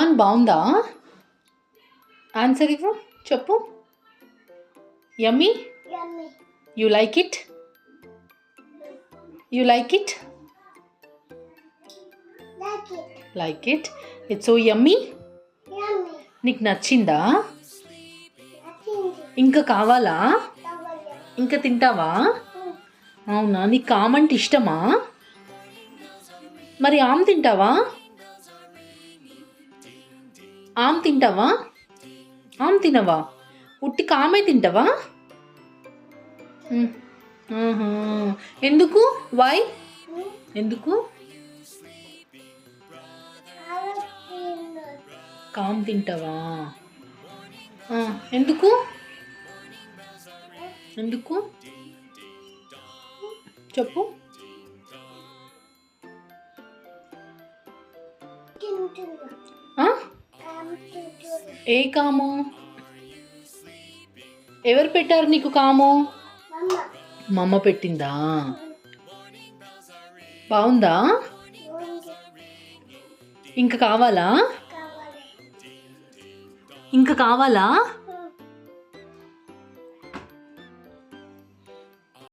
Non బాగుందా? Answer ఇవ్వు, చెప్పు. Yummy? You like it? You like it? Like it. It's so yummy. నీకు నచ్చిందా? ఇంకా కావాలా? ఇంకా తింటావా? అవునా, నీకు కామంటే ఇష్టమా? మరి ఆమ్ తింటావా? ఆమ్ తింటావా? ఆమ్ తినవా? ఉట్టి కామే తింటావా? ఎందుకు? వై? ఎందుకు? కామ్ తింటావా? ఎందుకు? ఎందుకు చెప్పు. ఏ కాము? ఎవరు పెట్టారు నీకు కాము? మా అమ్మ పెట్టిందా? బాగుందా? ఇంకా కావాలా? ఇంకా కావాలా?